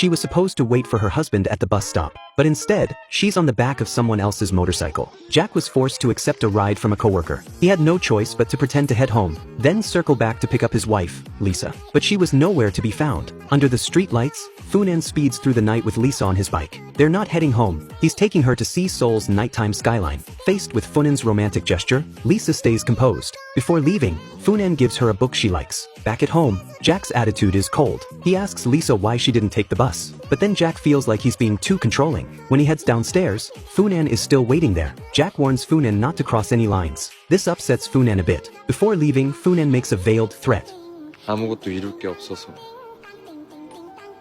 She was supposed to wait for her husband at the bus stop, but instead, she's on the back of someone else's motorcycle. Jack was forced to accept a ride from a coworker. He had no choice but to pretend to head home, then circle back to pick up his wife, Lisa. But she was nowhere to be found. Under the street lights, Funan speeds through the night with Lisa on his bike. They're not heading home. He's taking her to see Seoul's nighttime skyline. Faced with Funan's romantic gesture, Lisa stays composed. Before leaving, Funan gives her a book she likes. Back at home, Jack's attitude is cold. He asks Lisa why she didn't take the bus, but then Jack feels like he's being too controlling. When he heads downstairs, Funan is still waiting there. Jack warns Funan not to cross any lines. This upsets Funan a bit. Before leaving, Funan makes a veiled threat. 아무것도 이룰 게 없어서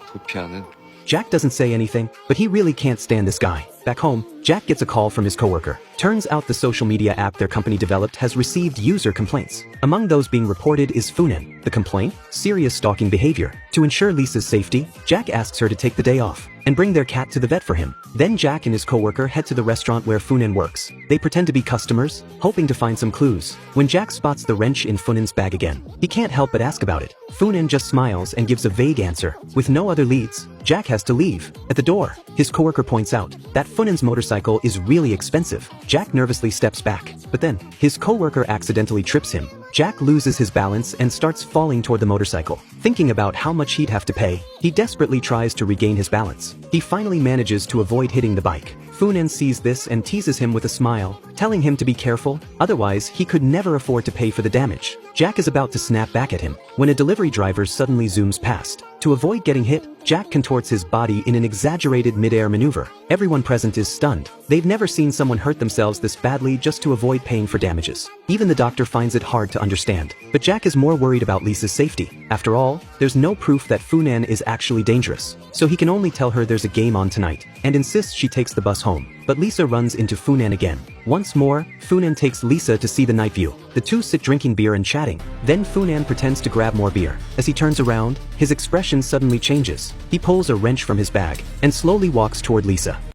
도피하는. Jack doesn't say anything, but he really can't stand this guy. Back home, Jack gets a call from his coworker. Turns out the social media app their company developed has received user complaints. Among those being reported is Funan. The complaint? Serious stalking behavior. To ensure Lisa's safety, Jack asks her to take the day off and bring their cat to the vet for him. Then Jack and his coworker head to the restaurant where Funan works. They pretend to be customers, hoping to find some clues. When Jack spots the wrench in Funan's bag again, he can't help but ask about it. Funan just smiles and gives a vague answer. With no other leads, Jack has to leave. At the door, his coworker points out that Funan's motorcycle is really expensive. Jack nervously steps back, but then his coworker accidentally trips him. Jack loses his balance and starts falling toward the motorcycle. Thinking about how much he'd have to pay, he desperately tries to regain his balance. He finally manages to avoid hitting the bike. Funan sees this and teases him with a smile, telling him to be careful, otherwise he could never afford to pay for the damage. Jack is about to snap back at him, when a delivery driver suddenly zooms past. To avoid getting hit, Jack contorts his body in an exaggerated mid-air maneuver. Everyone present is stunned. They've never seen someone hurt themselves this badly just to avoid paying for damages. Even the doctor finds it hard to understand. But Jack is more worried about Lisa's safety. After all, there's no proof that Funan is actually dangerous, so he can only tell her there's a game on tonight, and insists she takes the bus home. But Lisa runs into Funan again. Once more, Funan takes Lisa to see the night view. The two sit drinking beer and chatting. Then Funan pretends to grab more beer. As he turns around, his expression suddenly changes. He pulls a wrench from his bag and slowly walks toward Lisa.